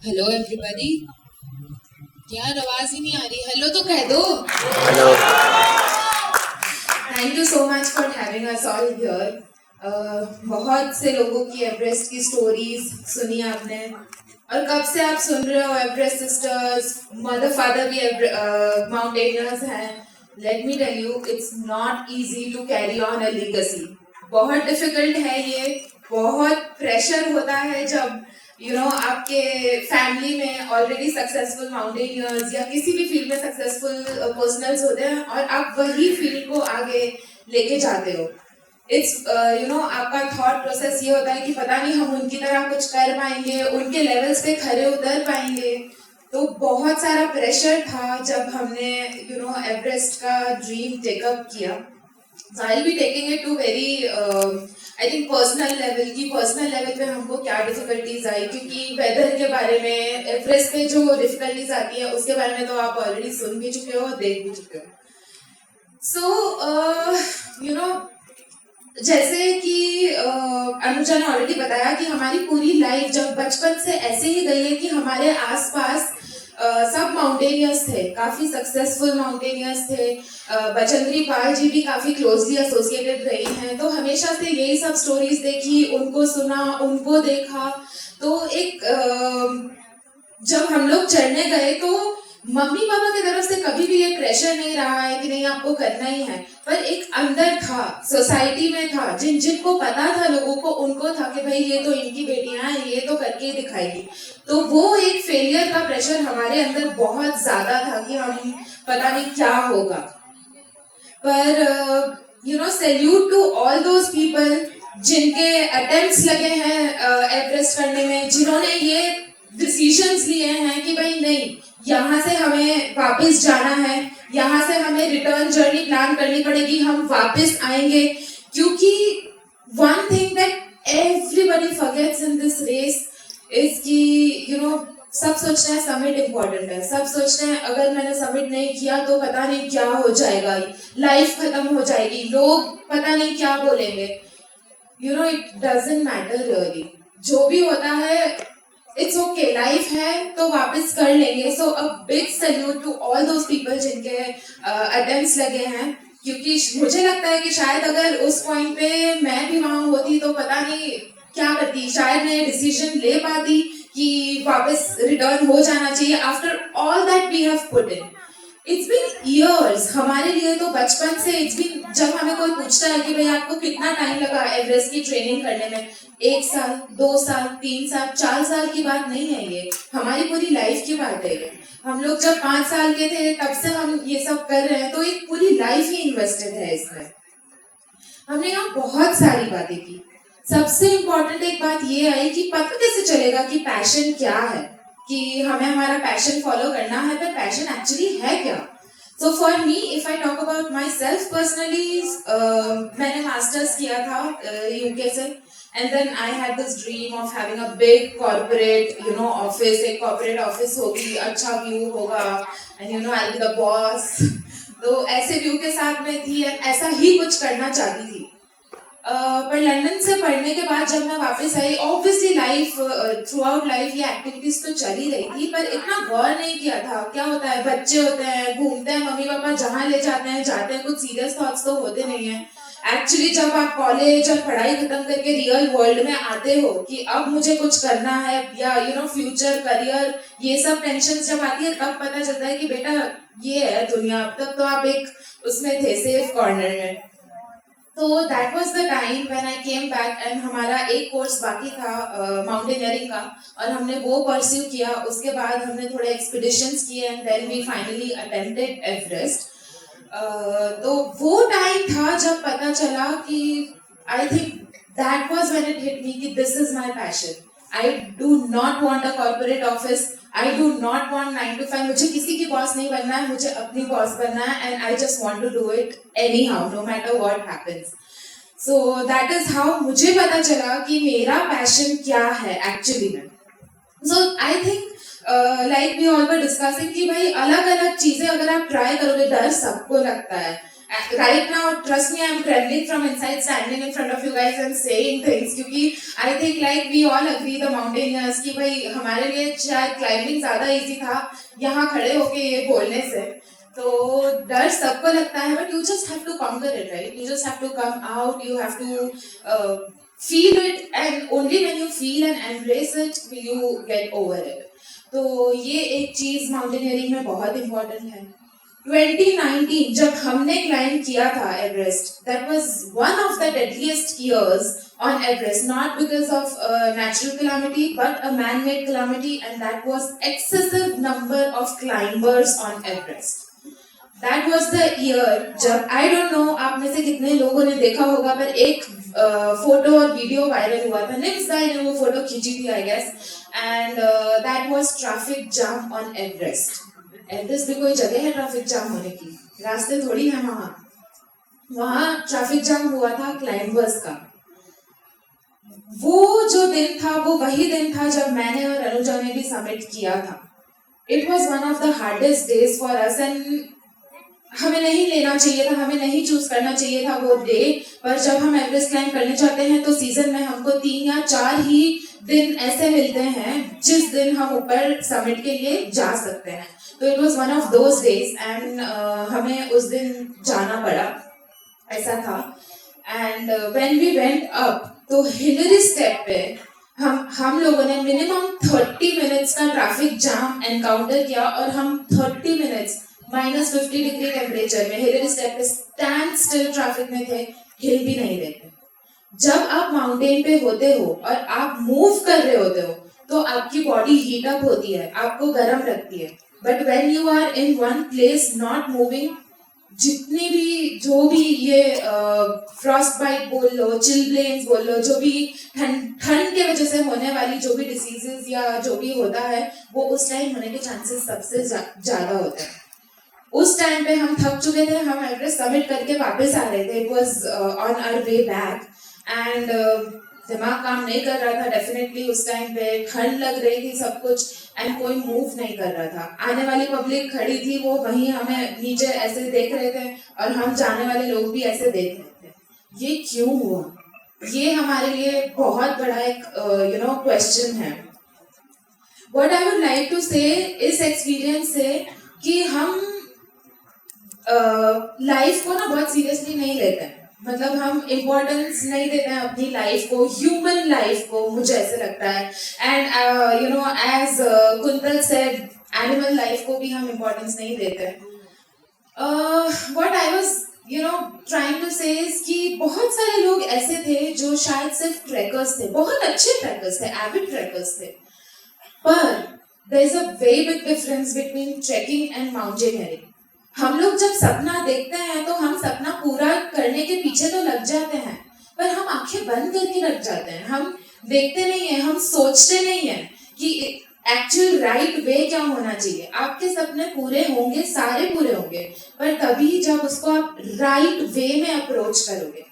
Hello everybody. यार आवाज ही नहीं आ रही, हेलो तो कह दो। Hello. Thank you so much for having us all here. बहुत से लोगों की एवरेस्ट की स्टोरीज सुनी आपने, और कब से आप सुन रहे हो एवरेस्ट सिस्टर्स, मदर फादर भी माउंटेनियर्स हैं। Let me tell you, it's not easy to carry on a legacy. बहुत डिफिकल्ट है ये, बहुत प्रेशर होता है जब आपके फैमिली में ऑलरेडी सक्सेसफुल माउंटेनियर्स या किसी भी फील्ड में सक्सेसफुल पर्सनल्स होते हैं और आप वही फील्ड को आगे लेके जाते हो। इट्स आपका थॉट प्रोसेस ये होता है कि पता नहीं हम उनकी तरह कुछ कर पाएंगे, उनके लेवल्स पे खरे उतर पाएंगे। तो बहुत सारा प्रेशर था जब हमने एवरेस्ट का ड्रीम टेकअप किया। So I'll be taking it to very I think personal level की, पर्सनल लेवल पे हमको क्या डिफिकल्टीज आई, क्योंकि वेदर के बारे में, एवरेस्ट पे जो डिफिकल्टीज आती है उसके बारे में तो आप ऑलरेडी सुन भी चुके हो, देख भी चुके हो। सो जैसे कि अनुजा ने ऑलरेडी बताया कि हमारी पूरी लाइफ जब बचपन से ऐसे ही गई है कि हमारे आसपास सब माउंटेनियर्स थे, काफी सक्सेसफुल माउंटेनियर्स थे। बचेंद्री पाल जी भी काफी क्लोजली एसोसिएटेड रही हैं, तो हमेशा से यही सब स्टोरीज देखी, उनको सुना, उनको देखा। तो एक जब हम लोग चढ़ने गए तो मम्मी पापा की तरफ से कभी भी ये प्रेशर नहीं रहा है कि नहीं आपको करना ही है, पर एक अंदर था, सोसाइटी में था, जिनको पता था, लोगों को, उनको था कि भाई ये तो इनकी बेटियां हैं, ये तो करके ही दिखाएगी। तो वो एक फेलियर का प्रेशर हमारे अंदर बहुत ज्यादा था कि हम पता नहीं क्या होगा। पर salute to all those people जिनके अटेम्प्ट्स लगे हैं एवरेस्ट करने में, जिन्होंने ये डिसीजंस लिए हैं कि भाई नहीं, यहाँ से हमें वापस जाना है, यहाँ से हमें रिटर्न जर्नी प्लान करनी पड़ेगी, हम वापस आएंगे। क्योंकि one thing that everybody forgets in this race is कि सब सोचते हैं समिट इम्पोर्टेंट है, सब सोचते हैं अगर मैंने समिट नहीं किया तो पता नहीं क्या हो जाएगा, लाइफ खत्म हो जाएगी, लोग पता नहीं क्या बोलेंगे। इट डजंट मैटर रियली, जो भी होता है इट्स ओके, लाइफ है तो वापस कर लेंगे। So a big salute to all those people जिनके अटेम्प्ट्स लगे हैं, क्योंकि मुझे लगता है कि शायद अगर उस पॉइंट पे मैं भी वहां होती तो पता नहीं क्या करती, शायद मैं डिसीजन ले पाती कि वापस रिटर्न हो जाना चाहिए after all that we have put in. It's been years हमारे लिए, तो बचपन से इट्स बीन, जब हमें कोई पूछता है कि भाई आपको कितना टाइम लगा एवरेस्ट की ट्रेनिंग करने में, 1 साल, 2 साल, 3 साल, 4 साल की बात नहीं है, ये हमारी पूरी लाइफ की बात है। हम लोग जब 5 साल के थे तब से हम ये सब कर रहे हैं, तो एक पूरी लाइफ ही इन्वेस्टेड है इसमें। हमने यहाँ बहुत सारी बातें की। सबसे इम्पोर्टेंट एक बात ये आई कि पता कैसे चलेगा कि पैशन क्या है, कि हमें हमारा पैशन फॉलो करना है, पर पैशन एक्चुअली है क्या। So for me, if I talk about myself personally, मैंने मास्टर्स किया था यूके से, and then I had this dream of having a big corporate office, एक कॉर्पोरेट ऑफिस होगी, अच्छा व्यू होगा, and I will be the boss. तो ऐसे व्यू के साथ मैं थी, ऐसा ही कुछ करना चाहती थी। पर लंदन से पढ़ने के बाद जब मैं वापस आई, obviously life, throughout life ये एक्टिविटीज तो चल ही रही थी, पर इतना गौर नहीं किया था। क्या होता है, बच्चे होते हैं, घूमते हैं, मम्मी पापा जहाँ ले जाते हैं जाते हैं, कुछ सीरियस थॉट्स तो होते नहीं है। एक्चुअली जब आप कॉलेज और पढ़ाई खत्म करके रियल वर्ल्ड में आते हो कि अब मुझे कुछ करना है, या फ्यूचर, करियर, ये सब टेंशन जब आती है, तब पता चलता है कि बेटा ये है दुनिया। अब तक तो आप एक उसमें थे, सेफ कॉर्नर में। तो that was the time when I came back, and हमारा एक कोर्स बाकी था माउंटेनियरिंग का, और हमने वो परस्यू किया। उसके बाद हमने थोड़े एक्सपीडिशंस किए, and then we finally attempted Everest. तो वो टाइम था जब पता चला कि I think that was when it hit me कि this is my passion. I do not want a corporate office, I do not want 9 to 5, मुझे किसी की बॉस नहीं बनना है, मुझे अपनी बॉस बनना है, and I just want to do it anyhow, no matter what happens. So that is how मुझे पता चला कि मेरा पैशन क्या है एक्चुअली में। So I think like we all were discussing कि भाई अलग अलग चीजें अगर आप ट्राई करोगे, डर सबको लगता है, Right now, trust me, I'm trembling from inside, standing in front of you guys and saying things, क्योंकि I think like we all agree the mountaineers कि भाई हमारे लिए शायद climbing ज़्यादा easy था यहाँ खड़े होके ये बोलने से. तो डर सबको लगता है, but you just have to conquer it, right? You just have to come out, you have to feel it, and only when you feel and embrace it will you get over it. तो ये एक चीज़ mountaineering में बहुत important है. 2019 जब हमने climb किया था Everest, that was one of the deadliest years on Everest, not because of a natural calamity but a man-made calamity, and that was excessive number of climbers on Everest. That was the year जब I don't know आप में से कितने लोगों ने देखा होगा, पर एक फोटो और वीडियो वायरल हुआ था. निम्स गाय ने वो फोटो खींची थी I guess, and that was traffic jam on Everest. Everest भी कोई जगह है ट्रैफिक जाम होने की, रास्ते थोड़ी है वहाँ ट्रैफिक जाम हुआ था क्लाइंबर्स का. वो जो दिन था वो वही दिन था जब मैंने और अनुजा ने भी समिट किया था. It was one of the hardest days for us, and हमें नहीं लेना चाहिए था, हमें नहीं चूज करना चाहिए था वो डे. पर जब हम एवरेस्ट क्लाइंब करने जाते हैं तो सीजन में हमको 3 या 4 ही दिन ऐसे मिलते हैं जिस दिन हम ऊपर समिट के लिए जा सकते हैं. तो it was one of those days, and हमें उस दिन जाना पड़ा, ऐसा था. And when we went up तो हिलरी स्टेप पे हम लोगों ने मिनिमम 30 मिनट्स का ट्रैफिक जाम एनकाउंटर किया, और हम 30 मिनट्स -50 डिग्री टेम्परेचर में हिलरी स्टेप पे स्टैंड स्टिल ट्रैफिक में थे, हिल भी नहीं रहे थे. जब आप माउंटेन पे होते हो और आप मूव कर रहे होते हो तो आपकी बॉडी हीट अप होती है, आपको गर्म लगती है. But when you are in one place not moving, जितनी भी जो भी ये फ्रॉस्ट बाइट बोल लो, चिलब्लेन्स बोल लो, जो भी ठंड के वजह से होने वाली जो भी डिसीजेस या जो भी होता है वो उस टाइम होने के चांसेस सबसे ज्यादा होते हैं. उस टाइम पे हम थक चुके थे, हम एवरेस्ट समिट करके वापस आ रहे थे. It was on our way back, and दिमाग काम नहीं कर रहा था डेफिनेटली. उस टाइम पे ठंड लग रही थी सब कुछ, एंड कोई मूव नहीं कर रहा था. आने वाली पब्लिक खड़ी थी, वो वहीं हमें नीचे ऐसे देख रहे थे, और हम जाने वाले लोग भी ऐसे देख रहे थे. ये क्यों हुआ? ये हमारे लिए बहुत बड़ा एक क्वेश्चन है. What I would like to say इस एक्सपीरियंस से कि हम लाइफ को ना बहुत सीरियसली नहीं लेते हैं. मतलब हम इम्पोर्टेंस नहीं देते हैं अपनी लाइफ को, ह्यूमन लाइफ को, मुझे ऐसे लगता है. And as Kuntal said, animal life को भी हम इम्पोर्टेंस नहीं देते हैं. What I was trying to say कि बहुत सारे लोग ऐसे थे जो शायद सिर्फ ट्रैकर्स थे, बहुत अच्छे ट्रैकर्स थे, एविड ट्रैकर्स थे. पर there is a very big difference between trekking and mountaineering. हम लोग जब सपना देखते हैं तो हम सपना पूरा करने के पीछे तो लग जाते हैं, पर हम आंखें बंद करके रख जाते हैं. हम देखते नहीं है, हम सोचते नहीं है कि एक्चुअल राइट वे क्या होना चाहिए. आपके सपने पूरे होंगे, सारे पूरे होंगे, पर तभी जब उसको आप राइट वे में अप्रोच करोगे.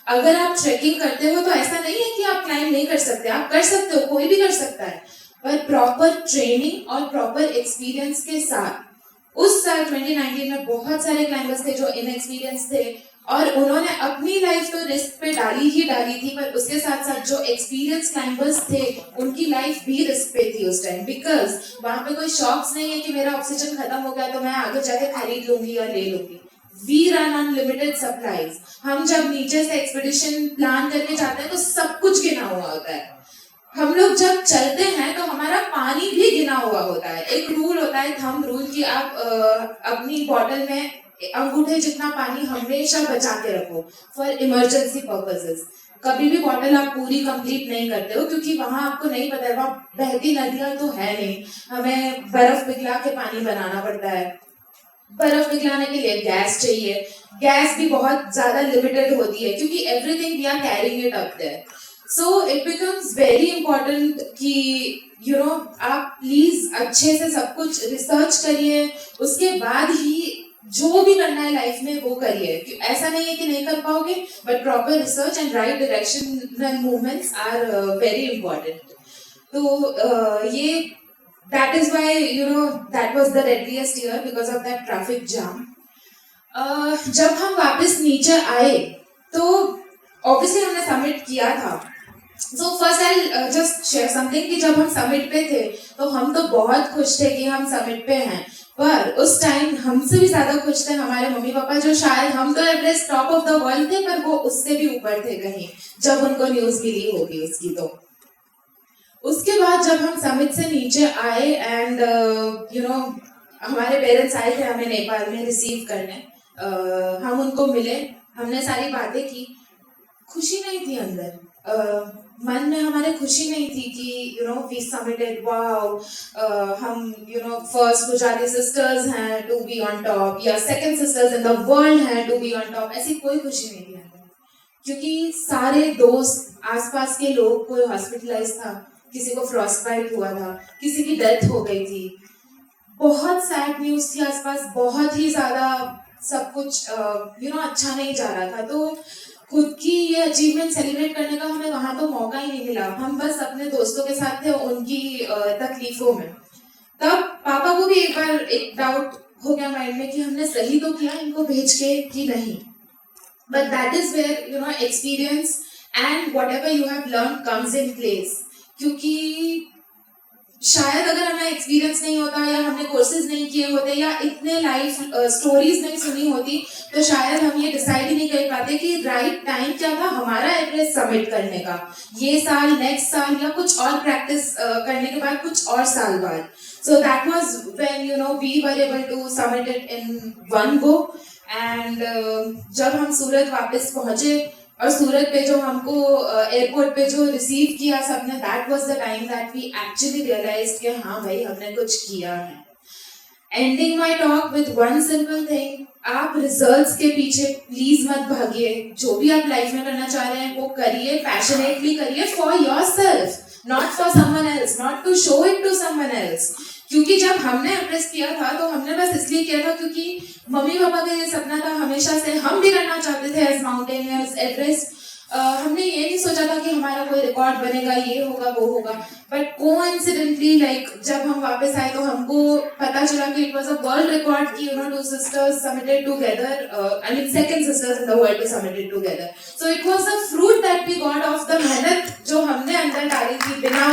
अगर आप ट्रेकिंग करते हो तो ऐसा नहीं है कि आप क्लाइंब नहीं कर सकते, आप कर सकते हो, कोई भी कर सकता है. पर प्रॉपर ट्रेनिंग और प्रॉपर एक्सपीरियंस के साथ. उस साल 2019 में बहुत सारे क्लाइंबर्स थे जो इनएक्सपीरियंस थे, और उन्होंने अपनी लाइफ तो रिस्क पे डाली थी, पर उसके साथ साथ जो एक्सपीरियंस क्लाइंबर्स थे उनकी लाइफ भी रिस्क पे थी उस टाइम. बिकॉज वहां पे कोई शॉक्स नहीं है कि मेरा ऑक्सीजन खत्म हो गया तो मैं आगे जाके खरीद लूंगी और ले लूंगी. We run on limited supplies. हम जब नीचे से एक्सपीडिशन प्लान करके जाते हैं तो सब कुछ गिना हुआ होता है. हम लोग जब चलते हैं तो हमारा पानी भी गिना हुआ होता है. एक रूल होता है, थंब रूल, कि आप अपनी बॉटल में अंगूठे जितना पानी हमेशा बचा के रखो फॉर इमरजेंसी पर्पसेस. कभी भी बॉटल आप पूरी कंप्लीट नहीं करते हो, क्योंकि वहां आपको नहीं पता है, वहां बहती नदियां तो है नहीं, हमें बर्फ पिघला के पानी बनाना पड़ता है. बर्फ पिघलाने के लिए गैस चाहिए, गैस भी बहुत ज्यादा लिमिटेड होती है क्योंकि everything we are carrying it up there. So it becomes very important कि आप प्लीज अच्छे से सब कुछ रिसर्च करिए, उसके बाद ही जो भी करना है लाइफ में वो करिए. ऐसा नहीं है कि नहीं कर पाओगे, but proper research and right directional movements are very important. तो ये that is why that was the deadliest year because of that traffic jam. जब हम वापस नीचे आए तो ऑब्वियसली हमने सबमिट किया था. So first I just share something कि जब हम समिट पे थे तो हम तो बहुत खुश थे कि हम समिट पे हैं, पर उस टाइम हमसे भी ज्यादा खुश थे हमारे मम्मी पापा, जो शायद हम तो Everest top of the world थे पर वो उससे भी ऊपर थे कहीं, जब उनको न्यूज मिली होगी उसकी. तो उसके बाद जब हम समिट से नीचे आए एंड यू नो हमारे पेरेंट्स आए थे हमें नेपाल में रिसीव करने. हम उनको मिले, हमने सारी बातें की. खुशी नहीं थी अंदर, मन में हमारे खुशी नहीं थी कि you know we submitted, wow हम you know first Gujarati sisters हैं टू बी ऑन टॉप, या second sisters in the world हैं टू बी ऑन टॉप. ऐसी कोई खुशी नहीं थी अंदर, क्योंकि सारे दोस्त आसपास के लोग, कोई हॉस्पिटलाइज था, किसी को फ्रॉस्टबाइट हुआ था, किसी की डेथ हो गई थी, बहुत सैड न्यूज थी आसपास, बहुत ही ज्यादा सब कुछ यू नो अच्छा नहीं जा रहा था. तो खुद की ये अचीवमेंट सेलिब्रेट करने का हमें वहां तो मौका ही नहीं मिला. हम बस अपने दोस्तों के साथ थे उनकी तकलीफों में. तब पापा को भी एक बार एक डाउट हो गया माइंड में कि हमने सही तो किया इनको भेज के कि नहीं. But that is where you know experience and whatever you have learn comes in place. क्योंकि शायद अगर हमें एक्सपीरियंस नहीं होता, या हमने कोर्सेज नहीं किए होते, या इतने लाइफ स्टोरीज नहीं सुनी होती, तो शायद हम ये डिसाइड ही नहीं कर पाते कि राइट टाइम क्या था हमारा एवरेस्ट सबमिट करने का, ये साल, नेक्स्ट साल, या कुछ और प्रैक्टिस करने के बाद कुछ और साल बाद. So that was when you know we were able to submit it in one go. And जब हम सूरत वापस पहुंचे और सूरत पे जो हमको एयरपोर्ट पे जो रिसीव किया सबने, that was the time that we actually realised कि हाँ भाई हमने कुछ किया है. Ending my talk with one simple thing, आप रिजल्ट्स के पीछे प्लीज मत भागिए. जो भी आप लाइफ में करना चाह रहे हैं वो करिए, पैशनेटली करिए, for yourself, not for someone else, not to show it to someone else. क्योंकि जब हमने एवरेस्ट किया था तो हमने बस इसलिए किया था क्योंकि मम्मी पापा का ये सपना था हमेशा से, हम भी करना चाहते थे एज माउंटेनियर्स एवरेस्ट. हमने ये नहीं सोचा था कि हमारा कोई रिकॉर्ड बनेगा, ये होगा वो होगा. बट कोइंसिडेंटली लाइक जब हम वापस आए तो हमको पता चला कि it was a world record कि you know two sisters submitted together, I mean second sisters in the world submitted together. So it was the fruit that we got of the मेहनत जो हमने अंदर डाली थी बिना